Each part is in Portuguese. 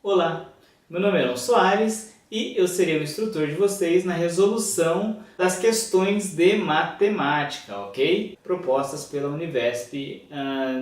Olá, meu nome é Aaron Soares e eu serei o instrutor de vocês na resolução das questões de matemática, ok? Propostas pela Univesp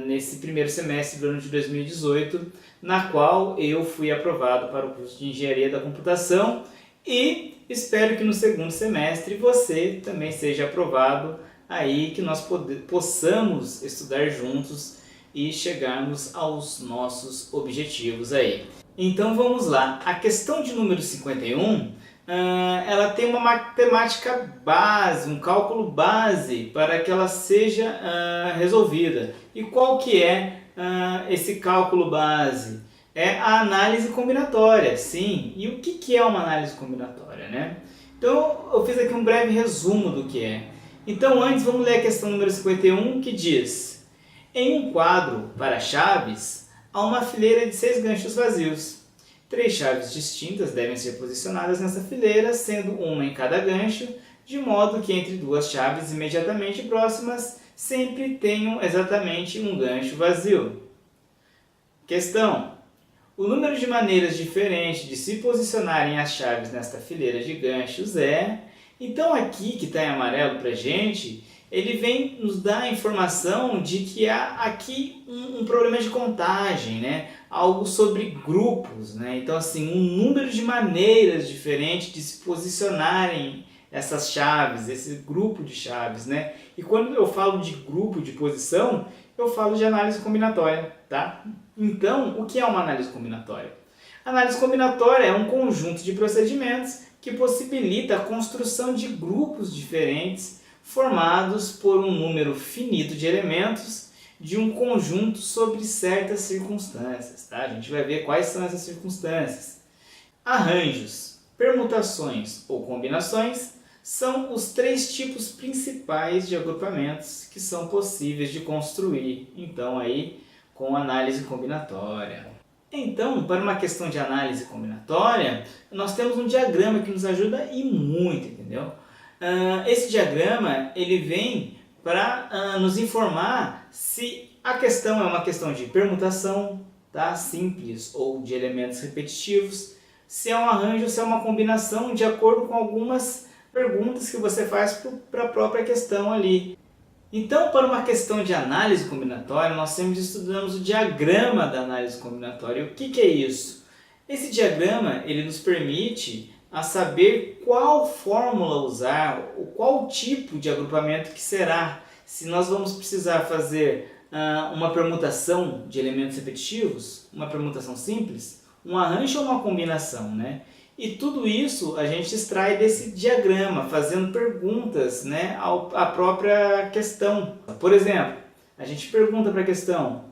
nesse primeiro semestre do ano de 2018, na qual eu fui aprovado para o curso de Engenharia da Computação e espero que no segundo semestre você também seja aprovado, aí que nós possamos estudar juntos e chegarmos aos nossos objetivos aí. Então vamos lá, a questão de número 51, ela tem uma matemática base, um cálculo base para que ela seja resolvida. E qual que é esse cálculo base? É a análise combinatória, sim. E o que é uma análise combinatória, né? Então eu fiz aqui um breve resumo do que é. Então antes vamos ler a questão número 51 que diz: em um quadro para chaves, há uma fileira de 6 ganchos vazios. 3 chaves distintas devem ser posicionadas nessa fileira, sendo uma em cada gancho, de modo que entre duas chaves imediatamente próximas sempre tenham exatamente um gancho vazio. Questão: o número de maneiras diferentes de se posicionarem as chaves nesta fileira de ganchos é... Então aqui, que está em amarelo para a gente, ele vem nos dar a informação de que há aqui um problema de contagem, né? Algo sobre grupos, né? Então assim, um número de maneiras diferentes de se posicionarem essas chaves, esse grupo de chaves, né? E quando eu falo de grupo de posição, eu falo de análise combinatória, tá? Então, o que é uma análise combinatória? A análise combinatória é um conjunto de procedimentos que possibilita a construção de grupos diferentes formados por um número finito de elementos de um conjunto sobre certas circunstâncias. Tá? A gente vai ver quais são essas circunstâncias. Arranjos, permutações ou combinações são os 3 tipos principais de agrupamentos que são possíveis de construir, então aí com análise combinatória. Então, para uma questão de análise combinatória, nós temos um diagrama que nos ajuda e muito, entendeu? Esse diagrama ele vem para nos informar se a questão é uma questão de permutação, tá? Simples ou de elementos repetitivos, se é um arranjo ou se é uma combinação de acordo com algumas perguntas que você faz para a própria questão ali. Então, para uma questão de análise combinatória, nós sempre estudamos o diagrama da análise combinatória. E o que é isso? Esse diagrama ele nos permite a saber qual fórmula usar, ou qual tipo de agrupamento que será. Se nós vamos precisar fazer uma permutação de elementos repetitivos, uma permutação simples, um arranjo ou uma combinação, né? E tudo isso a gente extrai desse diagrama, fazendo perguntas, né, à própria questão. Por exemplo, a gente pergunta para a questão: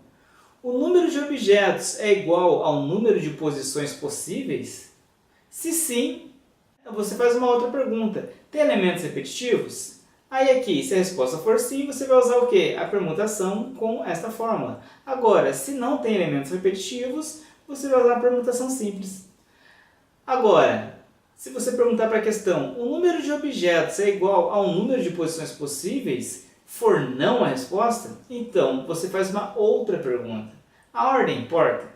o número de objetos é igual ao número de posições possíveis? Se sim, você faz uma outra pergunta: tem elementos repetitivos? Aí aqui, se a resposta for sim, você vai usar o quê? A permutação com esta fórmula. Agora, se não tem elementos repetitivos, você vai usar a permutação simples. Agora, se você perguntar para a questão: o número de objetos é igual ao número de posições possíveis? For não a resposta, então você faz uma outra pergunta: a ordem importa?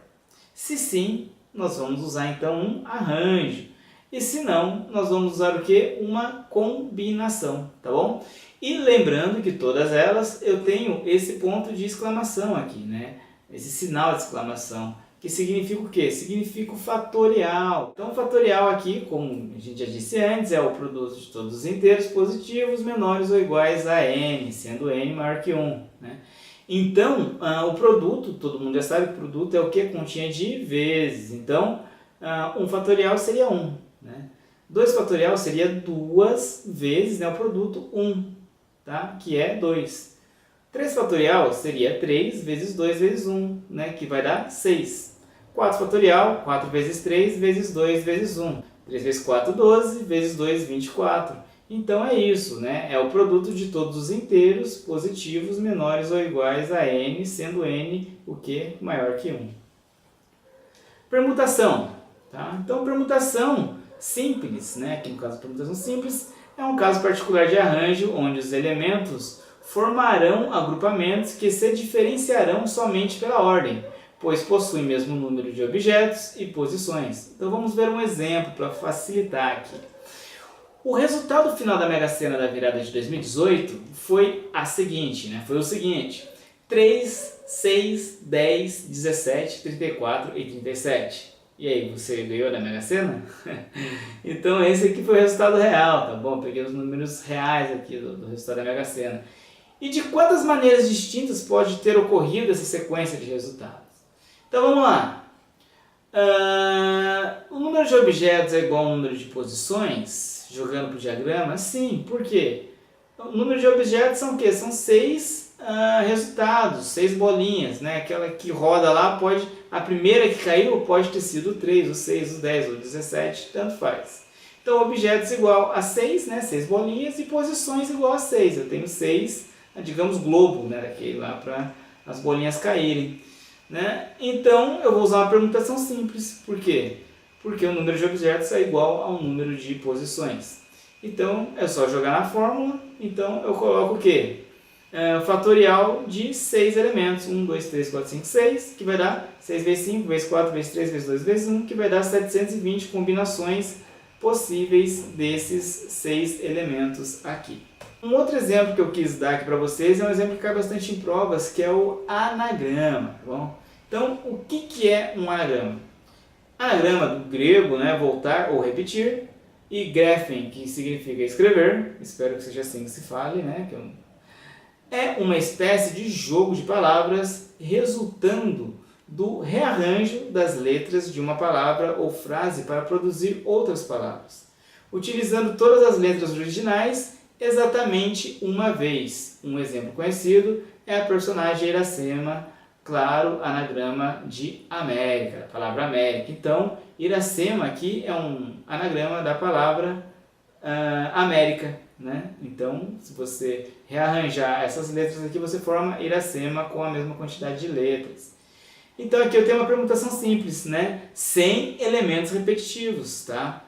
Se sim, nós vamos usar então um arranjo. E se não, nós vamos usar o que? Uma combinação, tá bom? E lembrando que todas elas eu tenho esse ponto de exclamação aqui, né? Esse sinal de exclamação, que significa o quê? Significa o fatorial. Então o fatorial aqui, como a gente já disse antes, é o produto de todos os inteiros positivos menores ou iguais a n, sendo n maior que 1, né? Então, o produto, todo mundo já sabe que o produto é o que? Continha de vezes. Então, 1 fatorial seria 1. Né? 2 fatorial seria 2 vezes, né, o produto 1, tá? Que é 2. 3 fatorial seria 3 vezes 2 vezes 1, né? Que vai dar 6. 4 fatorial, 4 vezes 3 vezes 2 vezes 1. 3 vezes 4, 12, vezes 2, 24. Então é isso, né? É o produto de todos os inteiros positivos menores ou iguais a n, sendo n o que? Maior que 1. Permutação. Tá? Então, permutação simples, né? Aqui no caso, permutação simples, é um caso particular de arranjo onde os elementos formarão agrupamentos que se diferenciarão somente pela ordem, pois possuem o mesmo número de objetos e posições. Então vamos ver um exemplo para facilitar aqui. O resultado final da Mega Sena da virada de 2018 foi o seguinte: 3, 6, 10, 17, 34 e 37. E aí, você ganhou da Mega Sena? Então esse aqui foi o resultado real, tá bom? Peguei os números reais aqui do resultado da Mega Sena. E de quantas maneiras distintas pode ter ocorrido essa sequência de resultados? Então vamos lá. O número de objetos é igual ao número de posições, jogando para o diagrama? Sim, por quê? O número de objetos são o quê? São 6 resultados, 6 bolinhas, né? Aquela que roda lá, a primeira que caiu pode ter sido o 3, o 6, o 10, o 17, tanto faz. Então objetos igual a 6, né? 6 bolinhas, e posições igual a 6. Eu tenho 6, digamos, globo, né? Daquele lá para as bolinhas caírem. Né? Então eu vou usar uma permutação simples. Por quê? Porque o número de objetos é igual ao número de posições. Então é só jogar na fórmula. Então eu coloco o quê? Fatorial de 6 elementos. 1, 2, 3, 4, 5, 6, que vai dar 6 vezes 5, vezes 4, vezes 3, vezes 2, vezes 1, que vai dar 720 combinações possíveis desses 6 elementos aqui. Um outro exemplo que eu quis dar aqui para vocês é um exemplo que cai bastante em provas, que é o anagrama, tá bom? Então, o que é um anagrama? Anagrama do grego, né, voltar ou repetir, e graphen, que significa escrever, espero que seja assim que se fale, né? É uma espécie de jogo de palavras resultando do rearranjo das letras de uma palavra ou frase para produzir outras palavras, utilizando todas as letras originais exatamente uma vez. Um exemplo conhecido é a personagem Iracema, claro, anagrama de América, a palavra América. Então, Iracema aqui é um anagrama da palavra América, né? Então, se você rearranjar essas letras aqui, você forma Iracema com a mesma quantidade de letras. Então, aqui eu tenho uma permutação simples, né? Sem elementos repetitivos, tá?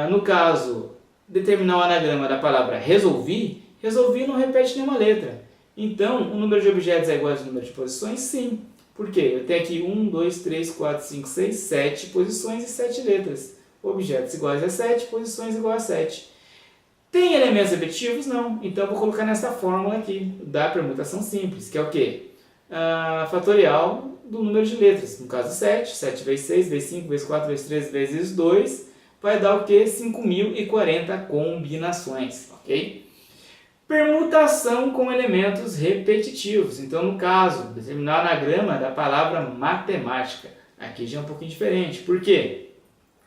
No caso, determinar o anagrama da palavra resolvi, resolvi não repete nenhuma letra. Então, o número de objetos é igual ao número de posições? Sim. Por quê? Eu tenho aqui 1, 2, 3, 4, 5, 6, 7 posições e 7 letras. Objetos iguais a 7, posições igual a 7. Tem elementos repetitivos? Não. Então, eu vou colocar nessa fórmula aqui, da permutação simples, que é o quê? Fatorial do número de letras. No caso, 7. 7 vezes 6, vezes 5, vezes 4, vezes 3, vezes 2... vai dar o que? 5.040 combinações, ok? Permutação com elementos repetitivos. Então, no caso, determinar o anagrama da palavra matemática. Aqui já é um pouquinho diferente. Por quê?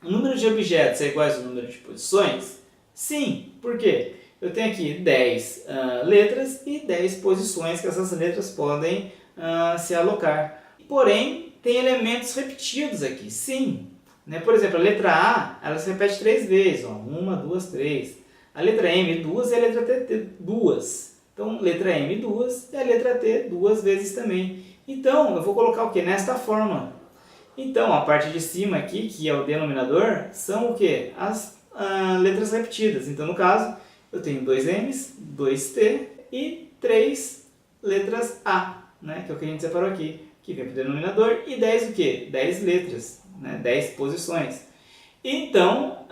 O número de objetos é igual ao número de posições? Sim. Por quê? Eu tenho aqui 10 letras e 10 posições que essas letras podem se alocar. Porém, tem elementos repetidos aqui. Sim. Por exemplo, a letra A, ela se repete 3 vezes. 1, 2, 3. A letra M, 2 e a letra T, 2. Então, letra M, 2 e a letra T, 2 vezes também. Então, eu vou colocar o que? Nesta fórmula. Então, a parte de cima aqui, que é o denominador, são o que? As letras repetidas. Então, no caso, eu tenho 2 M's, 2 T e 3 letras A, né? Que é o que a gente separou aqui, que vem para o denominador, e 10 o quê? 10 letras. 10 posições. Então,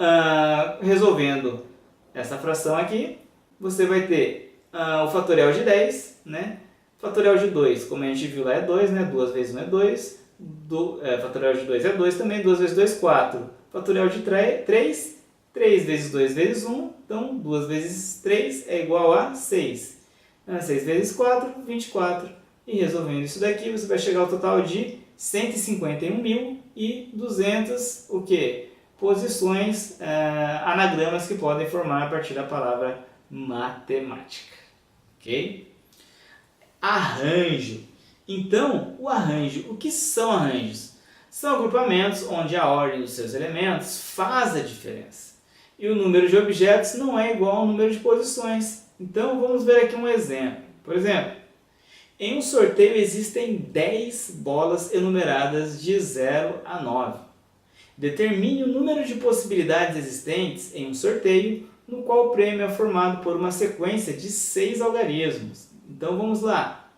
resolvendo essa fração aqui, você vai ter o fatorial de 10, né? Fatorial de 2, como a gente viu lá, é 2, né? 2 vezes 1 é 2. Fatorial de 2 é 2 também. 2 vezes 2, 4. Fatorial de 3, 3 vezes 2 vezes 1. Então, 2 vezes 3 é igual a 6. 6 vezes 4, 24. E resolvendo isso daqui, você vai chegar ao total de 151.200 o quê? Posições, anagramas que podem formar a partir da palavra matemática. Ok? Arranjo. Então, o arranjo. O que são arranjos? São agrupamentos onde a ordem dos seus elementos faz a diferença. E o número de objetos não é igual ao número de posições. Então, vamos ver aqui um exemplo. Por exemplo, em um sorteio existem 10 bolas enumeradas de 0 a 9. Determine o número de possibilidades existentes em um sorteio no qual o prêmio é formado por uma sequência de 6 algarismos. Então vamos lá.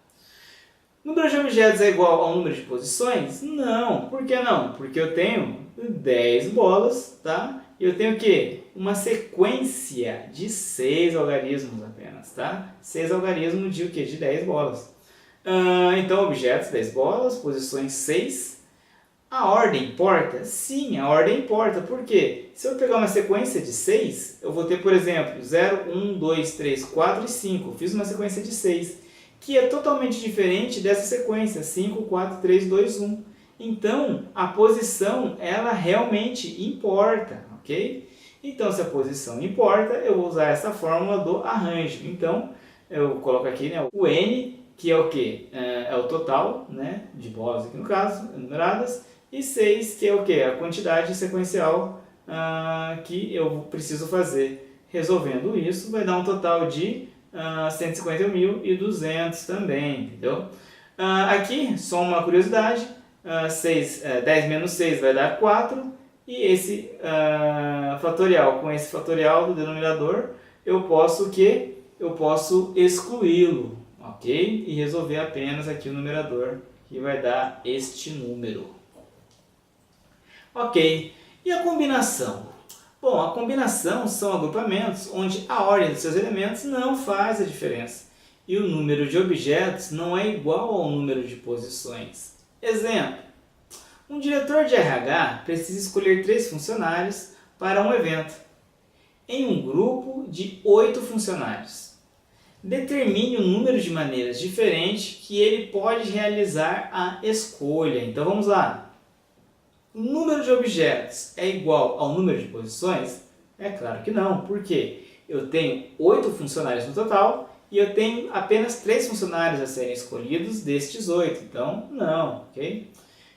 Número de objetos é igual ao número de posições? Não. Por que não? Porque eu tenho 10 bolas, tá? E eu tenho o quê? Uma sequência de 6 algarismos apenas, tá? 6 algarismos de o quê? De 10 bolas. Então, objetos, 10 bolas, posições 6. A ordem importa? Sim, a ordem importa. Por quê? Se eu pegar uma sequência de 6, eu vou ter, por exemplo, 0, 1, 2, 3, 4 e 5. Eu fiz uma sequência de 6, que é totalmente diferente dessa sequência, 5, 4, 3, 2, 1. Então, a posição, ela realmente importa, ok? Então, se a posição importa, eu vou usar essa fórmula do arranjo. Então, eu coloco aqui, né, o N, que é o quê? É o total, né, de bolas aqui no caso, numeradas, e 6, que é o quê? A quantidade sequencial que eu preciso fazer. Resolvendo isso, vai dar um total de 151.200 também, entendeu? Aqui, só uma curiosidade, 10 menos 6 vai dar 4, e esse fatorial, com esse fatorial do denominador, eu posso o quê? Eu posso excluí-lo, ok? E resolver apenas aqui o numerador, que vai dar este número. Ok, e a combinação? Bom, a combinação são agrupamentos onde a ordem dos seus elementos não faz a diferença e o número de objetos não é igual ao número de posições. Exemplo, um diretor de RH precisa escolher 3 funcionários para um evento em um grupo de 8 funcionários. Determine o número de maneiras diferentes que ele pode realizar a escolha. Então vamos lá. O número de objetos é igual ao número de posições? É claro que não. Por quê? Eu tenho 8 funcionários no total e eu tenho apenas 3 funcionários a serem escolhidos destes 8. Então, não, ok?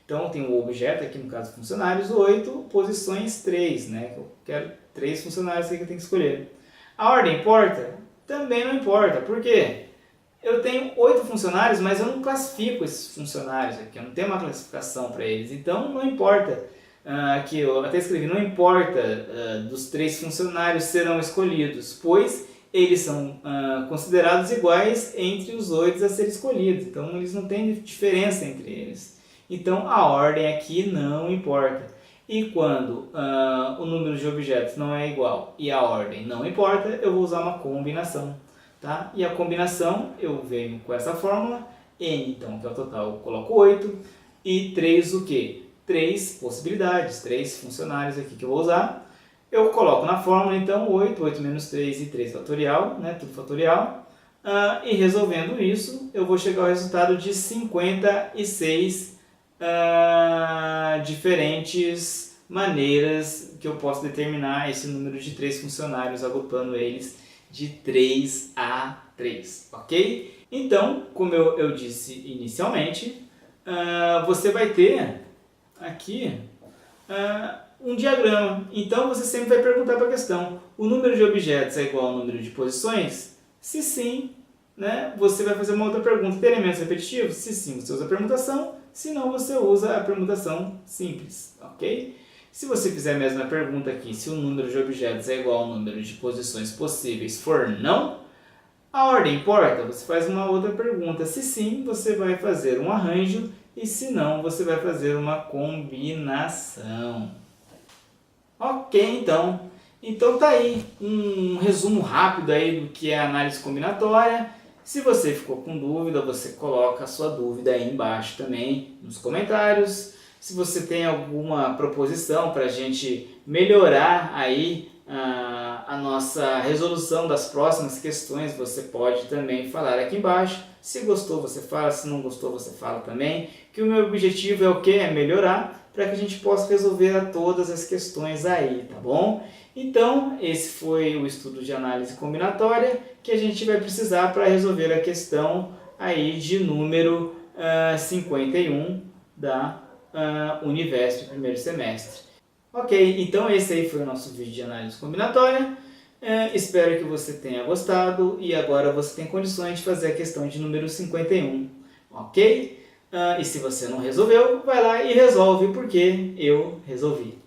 Então, eu tenho o objeto aqui, no caso funcionários, 8, posições 3, né? Eu quero 3 funcionários que eu tenho que escolher. A ordem importa? Também não importa. Por quê? Eu tenho 8 funcionários, mas eu não classifico esses funcionários aqui, eu não tenho uma classificação para eles, então não importa, aqui eu até escrevi, não importa dos 3 funcionários serão escolhidos, pois eles são considerados iguais entre os 8 a serem escolhidos, então eles não têm diferença entre eles. Então a ordem aqui não importa. E quando o número de objetos não é igual e a ordem não importa, eu vou usar uma combinação. Tá? E a combinação, eu venho com essa fórmula, N, então, que é o total, eu coloco 8, e 3 o quê? 3 possibilidades, 3 funcionários aqui que eu vou usar. Eu coloco na fórmula, então, 8, 8 menos 3 e 3 fatorial, né? Tudo fatorial. E resolvendo isso, eu vou chegar ao resultado de 56 diferentes maneiras que eu posso determinar esse número de 3 funcionários, agrupando eles de 3 a 3, ok? Então, como eu disse inicialmente, você vai ter aqui um diagrama. Então, você sempre vai perguntar para a questão, o número de objetos é igual ao número de posições? Se sim, né, você vai fazer uma outra pergunta. Tem elementos repetitivos? Se sim, você usa a permutação. Se não, você usa a permutação simples, ok? Se você fizer a mesma pergunta aqui, se o número de objetos é igual ao número de posições possíveis for não, a ordem importa? Você faz uma outra pergunta. Se sim, você vai fazer um arranjo e se não, você vai fazer uma combinação. Ok, então. Então tá aí um resumo rápido aí do que é análise combinatória. Se você ficou com dúvida, você coloca a sua dúvida aí embaixo também nos comentários. Se você tem alguma proposição para a gente melhorar aí a nossa resolução das próximas questões, você pode também falar aqui embaixo. Se gostou, você fala. Se não gostou, você fala também. Que o meu objetivo é o quê? É melhorar para que a gente possa resolver todas as questões aí, tá bom? Então, esse foi o estudo de análise combinatória que a gente vai precisar para resolver a questão aí de número 51 da Univesp primeiro semestre. Ok, então esse aí foi o nosso vídeo de análise combinatória. Espero que você tenha gostado e agora você tem condições de fazer a questão de número 51, ok? E se você não resolveu, vai lá e resolve porque eu resolvi.